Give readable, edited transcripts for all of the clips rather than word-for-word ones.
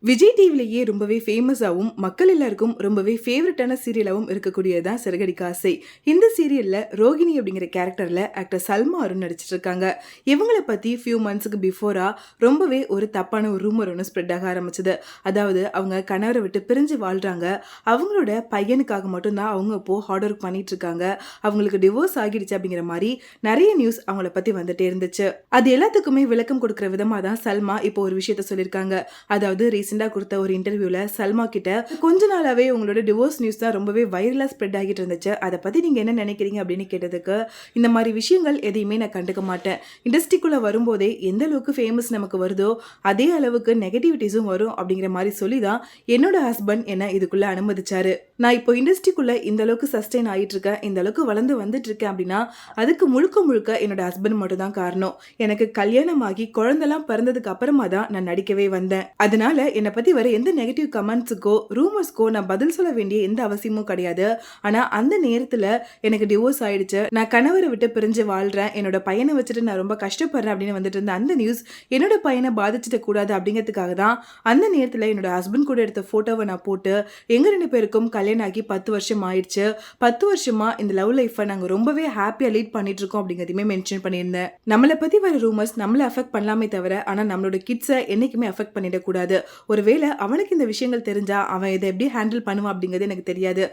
விஜய் டிவிலேயே ரொம்பவே ஃபேமஸாகவும் மக்கள் எல்லாருக்கும் ரொம்பவே ஃபேவரட்டான சீரியலாகவும் இருக்கக்கூடியதான் சிறகடிக்க ஆசை. இந்த சீரியல்ல ரோகிணி அப்படிங்கிற கேரக்டர்ல ஆக்டர் சல்மா அருண் நடிச்சிட்டு இருக்காங்க. இவங்களை பத்தி ஃபியூ மந்த்ஸ்க்கு பிஃபோரா ரொம்பவே ஒரு தப்பான ஒரு ரூமர் ஒன்று ஸ்ப்ரெட் ஆக ஆரம்பிச்சது. அதாவது அவங்க கணவரை விட்டு பிரிஞ்சு வாழ்றாங்க, அவங்களோட பையனுக்காக மட்டும்தான் அவங்க இப்போ ஹார்ட் ஒர்க் பண்ணிட்டு இருக்காங்க, அவங்களுக்கு டிவோர்ஸ் ஆகிடுச்சு அப்படிங்கிற மாதிரி நிறைய நியூஸ் அவங்கள பத்தி வந்துட்டே இருந்துச்சு. அது எல்லாத்துக்குமே விளக்கம் கொடுக்குற விதமா தான் சல்மா இப்போ ஒரு விஷயத்த சொல்லியிருக்காங்க. அதாவது ரீசெண்டா கொடுத்த ஒரு இன்டர்வியூல சல்மா கிட்ட கொஞ்ச நாளாவே உங்களோட டிவோர்ஸ் நியூஸ் தான் ரொம்பவே வைரலா ஸ்ப்ரெட் ஆகிட்டு இருந்துச்சு, அதை பத்தி நீங்க என்ன நினைக்கிறீங்க அப்படின்னு கேட்டதுக்கு, இந்த மாதிரி விஷயங்கள் எதையுமே நான் கண்டுக்க மாட்டேன், இண்டஸ்ட்ரிக்குள்ள வரும்போதே எந்த அளவுக்கு ஃபேமஸ் நமக்கு வருதோ அதே அளவுக்கு நெகட்டிவிட்டிஸும் வரும் அப்படிங்கிற மாதிரி சொல்லி தான் என்னோட ஹஸ்பண்ட் என்ன இதுக்குள்ள அனுமதிச்சாரு. நான் இப்போ இண்டஸ்ட்ரிக்குள்ள இந்த அளவுக்கு சஸ்டெயின் ஆகிட்டு இருக்கேன், இந்த அளவுக்கு வளர்ந்து வந்துட்டு இருக்கேன் அப்படின்னா அதுக்கு முழுக்க முழுக்க என்னோட ஹஸ்பண்ட் மட்டும் தான் காரணம். எனக்கு கல்யாணம் ஆகி குழந்தைலாம் பிறந்ததுக்கு அப்புறமா தான் நான் நடிக்கவே வந்தேன். அதனால என்னை பத்தி வர எந்த நெகட்டிவ் கமெண்ட்ஸுக்கோ ரூமர்ஸ்க்கோ நான் பதில் சொல்ல வேண்டிய எந்த அவசியமும் கிடையாது. ஆனா அந்த நேரத்துல எனக்கு டிவோர்ஸ் ஆயிடுச்சு, நான் கணவரை விட்டு பிரிஞ்சு வாழ்றேன், என்னோட பையனை வச்சுட்டு நான் ரொம்ப கஷ்டப்படுறேன் அப்படின்னு வந்துட்டு இருந்த அந்த நியூஸ் என்னோட பையனை பாதிச்சிட கூடாது அப்படிங்கிறதுக்காக தான் அந்த நேரத்துல என்னோட ஹஸ்பண்ட் கூட எடுத்த போட்டோவை நான் போட்டு எங்க 2 பேருக்கும் கல்யாணம் ஆகி 10 வருஷம் ஆயிடுச்சு, 10 வருஷமா இந்த லவ் லைஃபை நாங்க ரொம்பவே ஹாப்பியா லீட் பண்ணிட்டு இருக்கோம் அப்படிங்கிறதையுமே மென்ஷன் பண்ணியிருந்தேன். நம்மளை பத்தி வர ரூமர்ஸ் நம்மளை அஃபெக்ட் பண்ணலாமே தவிர ஆனா நம்மளோட கிட்ஸை என்னைக்குமே அஃபெக்ட் பண்ணிடக்கூடாது. ஒருவேளை அவனுக்கு இந்த விஷயங்கள் தெரிஞ்சா அவன் இதை எப்படி ஹேண்டில் பண்ணுவான் அப்படிங்கிறது எனக்கு தெரியாது.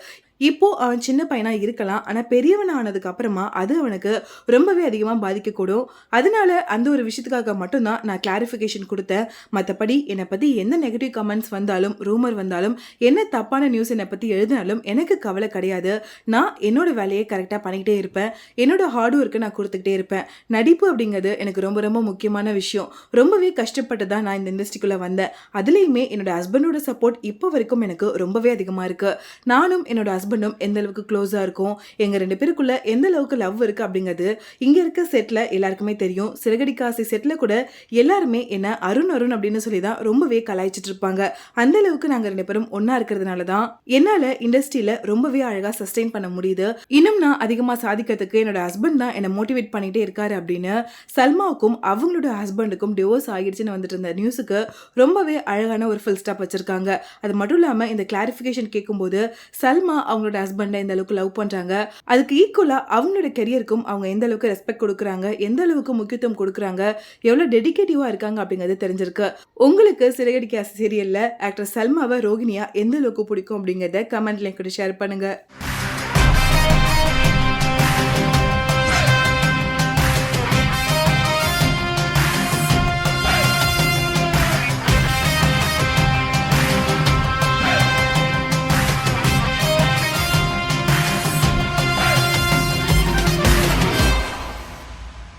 இப்போ அவன் சின்ன பையனா இருக்கலாம், ஆனா பெரியவன் ஆனதுக்கு அப்புறமா அது அவனுக்கு ரொம்பவே அதிகமா பாதிக்கக்கூடும். அதனால அந்த ஒரு விஷயத்துக்காக மட்டும்தான் நான் கிளாரிஃபிகேஷன் கொடுத்தேன். மற்றபடி என்னை பத்தி எந்த நெகட்டிவ் கமெண்ட்ஸ் வந்தாலும் ரூமர் வந்தாலும் என்ன தப்பான நியூஸ் என்னை பத்தி எழுதினாலும் எனக்கு கவலை கிடையாது. நான் என்னோட வேலையை கரெக்டாக பண்ணிக்கிட்டே இருப்பேன், என்னோட ஹார்ட் ஒர்க்கை நான் கொடுத்துக்கிட்டே இருப்பேன். நடிப்பு அப்படிங்கிறது எனக்கு ரொம்ப ரொம்ப முக்கியமான விஷயம். ரொம்பவே கஷ்டப்பட்டு தான் நான் இந்த இண்டஸ்ட்ரிக்குள்ள வந்தேன். அதுலேயுமே என்னோட ஹஸ்பண்டோட சப்போர்ட் இப்போ வரைக்கும் எனக்கு ரொம்பவே அதிகமாக இருக்கு. நானும் என்னோட ஹஸ்பண்டும் எந்த அளவுக்கு க்ளோஸா இருக்கும், எங்க 2 பேருக்குள்ள எந்த அளவுக்கு லவ் இருக்கு அப்படிங்கிறது இங்க இருக்க செட்ல எல்லாருக்குமே தெரியும். சிறகடிக்க ஆசை செட்ல கூட எல்லாருமே என்ன அருண் அருண் அப்படின்னு சொல்லி தான் ரொம்பவே கலாய்ச்சிட்டு இருப்பாங்க. அந்த அளவுக்கு நாங்க 2 பேரும் ஒன்னா இருக்கிறதுனால தான் என்னால இண்டஸ்ட்ரியில ரொம்பவே அழகா சஸ்டெயின் பண்ண முடியுது. இன்னும் நான் அதிகமா சாதிக்கிறதுக்கு என்னோட ஹஸ்பண்ட் தான் என்ன மோட்டிவேட் பண்ணிட்டே இருக்காரு அப்படின்னு சல்மாவுக்கும் அவங்களோட ஹஸ்பண்டுக்கும் டிவோர்ஸ் ஆகிடுச்சுன்னு வந்துட்டு இருந்த நியூஸுக்கு ரொம்பவே அழகான ஒரு ஃபுல் ஸ்டாப் வச்சிருக்காங்க. அது மட்டும் இல்லாம இந்த கிளாரிஃபிகேஷன் கேட்கும்போது சல்மா அவங்களோட ஹஸ்பண்டை எந்த அளவுக்கு லவ் பண்றாங்க, அதுக்கு ஈக்குவலா அவங்களோட கெரியருக்கும் அவங்க எந்த அளவுக்கு ரெஸ்பெக்ட் கொடுக்குறாங்க, எந்த அளவுக்கு முக்கியத்துவம் கொடுக்குறாங்க, எவ்வளவு டெடிகேட்டிவா இருக்காங்க அப்படிங்கிறது தெரிஞ்சிருக்கு. உங்களுக்கு சிறகடிக்க ஆசை சீரியல்ல ஆக்டர் சல்மாவை ரோகிணியா எந்த அளவுக்கு பிடிக்கும் அப்படிங்கறத கமெண்ட்ல கூட ஷேர் பண்ணுங்க.